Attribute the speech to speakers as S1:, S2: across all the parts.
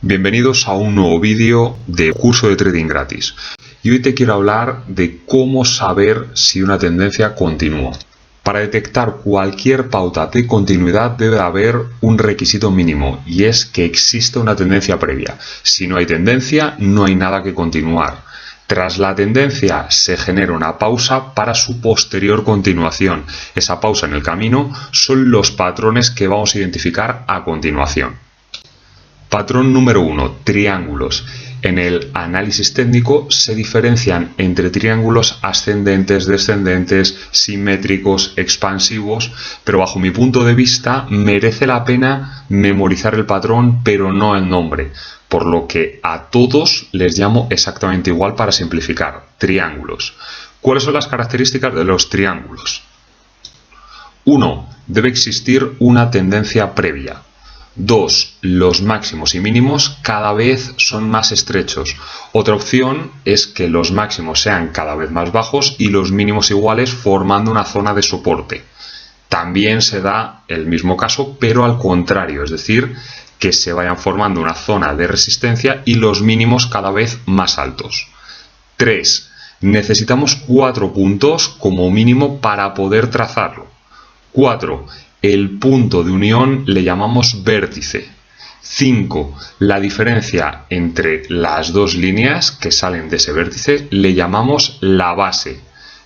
S1: Bienvenidos a un nuevo vídeo de curso de trading gratis. Y hoy te quiero hablar de cómo saber si una tendencia continúa. Para detectar cualquier pauta de continuidad debe haber un requisito mínimo y es que exista una tendencia previa. Si no hay tendencia, no hay nada que continuar. Tras la tendencia se genera una pausa para su posterior continuación. Esa pausa en el camino son los patrones que vamos a identificar a continuación. Patrón número 1. Triángulos. En el análisis técnico se diferencian entre triángulos ascendentes, descendentes, simétricos, expansivos, pero bajo mi punto de vista merece la pena memorizar el patrón, pero no el nombre, por lo que a todos les llamo exactamente igual para simplificar: triángulos. ¿Cuáles son las características de los triángulos? 1. Debe existir una tendencia previa. 2. Los máximos y mínimos cada vez son más estrechos. Otra opción es que los máximos sean cada vez más bajos y los mínimos iguales, formando una zona de soporte. También se da el mismo caso, pero al contrario, es decir, que se vayan formando una zona de resistencia y los mínimos cada vez más altos. 3. Necesitamos 4 puntos como mínimo para poder trazarlo. 4. El punto de unión le llamamos vértice. 5. La diferencia entre las dos líneas que salen de ese vértice le llamamos la base.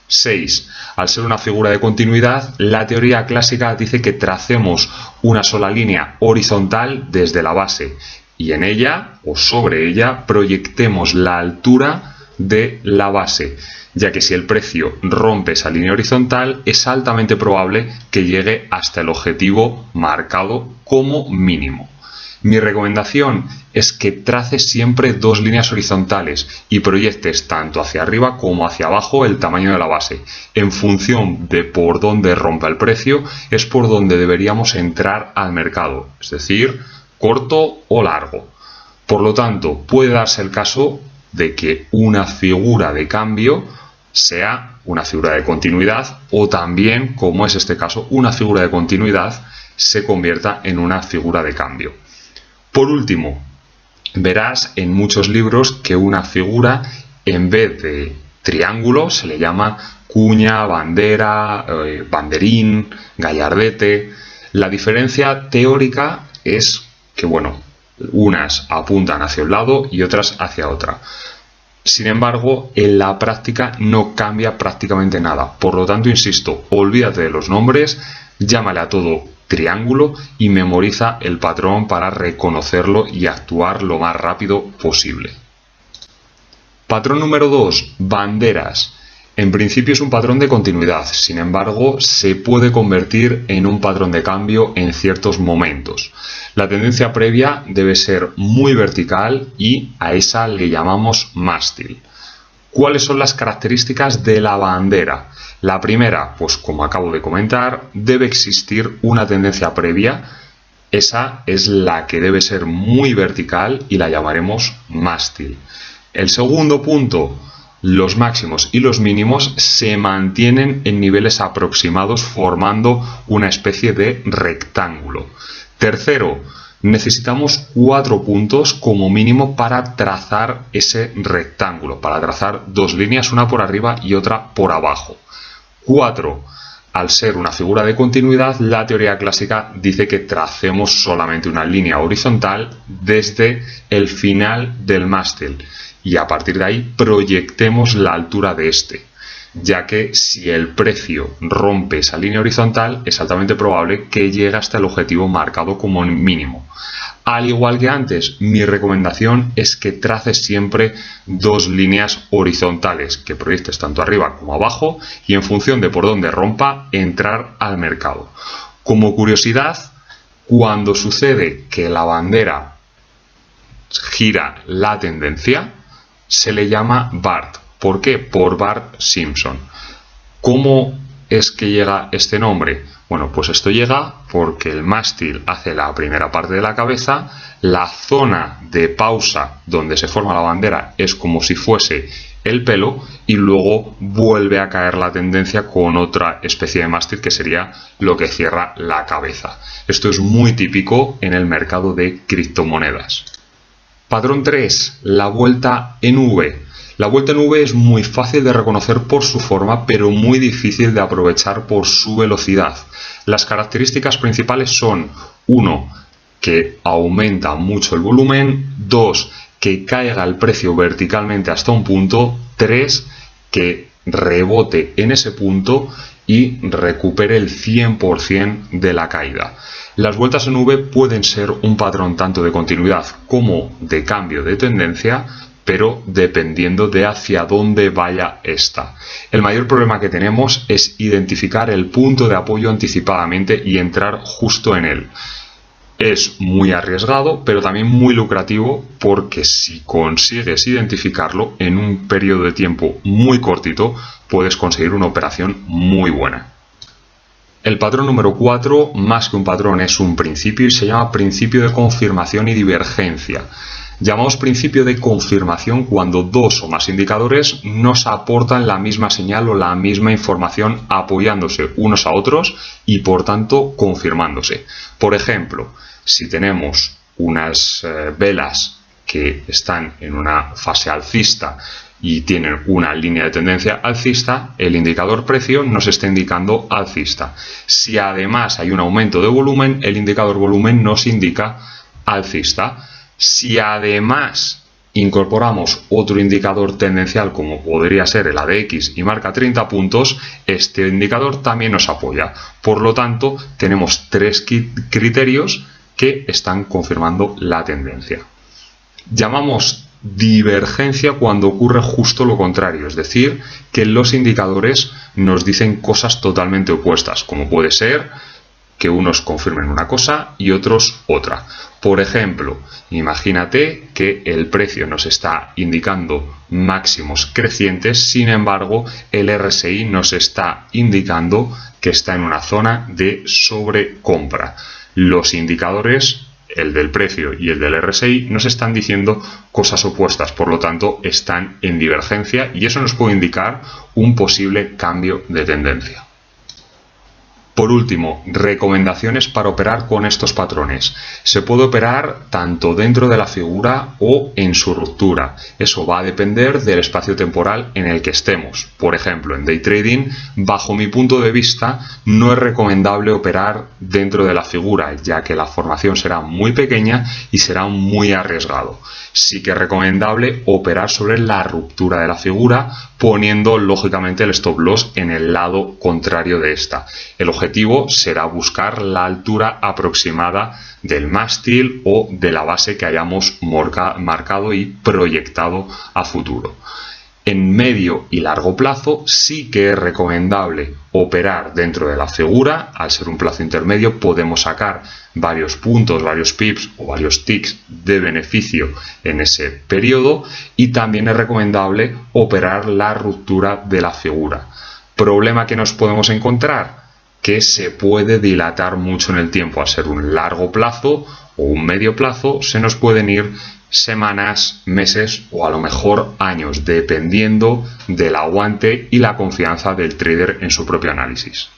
S1: 6. Al ser una figura de continuidad, la teoría clásica dice que tracemos una sola línea horizontal desde la base y en ella o sobre ella proyectemos la altura de la base, ya que si el precio rompe esa línea horizontal es altamente probable que llegue hasta el objetivo marcado como mínimo. Mi recomendación es que traces siempre dos líneas horizontales y proyectes tanto hacia arriba como hacia abajo el tamaño de la base. En función de por dónde rompa el precio es por donde deberíamos entrar al mercado, es decir, corto o largo. Por lo tanto, puede darse el caso de que una figura de cambio sea una figura de continuidad o también, como es este caso, una figura de continuidad se convierta en una figura de cambio. Por último, verás en muchos libros que una figura, en vez de triángulo, se le llama cuña, bandera, banderín, gallardete. La diferencia teórica es que, unas apuntan hacia un lado y otras hacia otra. Sin embargo, en la práctica no cambia prácticamente nada. Por lo tanto, insisto, olvídate de los nombres, llámale a todo triángulo y memoriza el patrón para reconocerlo y actuar lo más rápido posible. Patrón número 2. Banderas. En principio es un patrón de continuidad, sin embargo, se puede convertir en un patrón de cambio en ciertos momentos. La tendencia previa debe ser muy vertical y a esa le llamamos mástil. ¿Cuáles son las características de la bandera? La primera, pues como acabo de comentar, debe existir una tendencia previa. Esa es la que debe ser muy vertical y la llamaremos mástil. El segundo punto, los máximos y los mínimos se mantienen en niveles aproximados formando una especie de rectángulo. Tercero, necesitamos 4 puntos como mínimo para trazar ese rectángulo, para trazar dos líneas, una por arriba y otra por abajo. 4. Al ser una figura de continuidad, la teoría clásica dice que tracemos solamente una línea horizontal desde el final del mástil y a partir de ahí proyectemos la altura de este, ya que si el precio rompe esa línea horizontal es altamente probable que llegue hasta el objetivo marcado como mínimo. Al igual que antes, mi recomendación es que traces siempre dos líneas horizontales, que proyectes tanto arriba como abajo y en función de por dónde rompa, entrar al mercado. Como curiosidad, cuando sucede que la bandera gira la tendencia, se le llama BART. ¿Por qué? Por Bart Simpson. ¿Cómo es que llega este nombre? Bueno, pues esto llega porque el mástil hace la primera parte de la cabeza, la zona de pausa donde se forma la bandera es como si fuese el pelo y luego vuelve a caer la tendencia con otra especie de mástil que sería lo que cierra la cabeza. Esto es muy típico en el mercado de criptomonedas. Patrón 3, la vuelta en V. La vuelta en V es muy fácil de reconocer por su forma, pero muy difícil de aprovechar por su velocidad. Las características principales son 1, que aumenta mucho el volumen, 2, que caiga el precio verticalmente hasta un punto, 3, que rebote en ese punto y recupere el 100% de la caída. Las vueltas en V pueden ser un patrón tanto de continuidad como de cambio de tendencia, pero dependiendo de hacia dónde vaya esta. El mayor problema que tenemos es identificar el punto de apoyo anticipadamente y entrar justo en él. Es muy arriesgado, pero también muy lucrativo, porque si consigues identificarlo en un periodo de tiempo muy cortito, puedes conseguir una operación muy buena. El patrón número 4, más que un patrón, es un principio y se llama principio de confirmación y divergencia. Llamamos principio de confirmación cuando dos o más indicadores nos aportan la misma señal o la misma información apoyándose unos a otros y por tanto confirmándose. Por ejemplo, si tenemos unas velas que están en una fase alcista y tienen una línea de tendencia alcista, el indicador precio nos está indicando alcista. Si además hay un aumento de volumen, el indicador volumen nos indica alcista. Si además incorporamos otro indicador tendencial como podría ser el ADX y marca 30 puntos, este indicador también nos apoya. Por lo tanto, tenemos tres criterios que están confirmando la tendencia. Llamamos divergencia cuando ocurre justo lo contrario, es decir, que los indicadores nos dicen cosas totalmente opuestas, como puede ser que unos confirmen una cosa y otros otra. Por ejemplo, imagínate que el precio nos está indicando máximos crecientes, sin embargo, el RSI nos está indicando que está en una zona de sobrecompra. Los indicadores, el del precio y el del RSI, nos están diciendo cosas opuestas, por lo tanto, están en divergencia y eso nos puede indicar un posible cambio de tendencia. Por último, recomendaciones para operar con estos patrones. Se puede operar tanto dentro de la figura o en su ruptura. Eso va a depender del espacio temporal en el que estemos. Por ejemplo, en day trading, bajo mi punto de vista, no es recomendable operar dentro de la figura, ya que la formación será muy pequeña y será muy arriesgado. Sí que es recomendable operar sobre la ruptura de la figura, poniendo lógicamente el stop loss en el lado contrario de esta. El objetivo será buscar la altura aproximada del mástil o de la base que hayamos marcado y proyectado a futuro. En medio y largo plazo sí que es recomendable operar dentro de la figura. Al ser un plazo intermedio podemos sacar varios puntos, varios pips o varios ticks de beneficio en ese periodo, y también es recomendable operar la ruptura de la figura. ¿Problema que nos podemos encontrar? Que se puede dilatar mucho en el tiempo. Al ser un largo plazo o un medio plazo, se nos pueden ir semanas, meses o a lo mejor años, dependiendo del aguante y la confianza del trader en su propio análisis.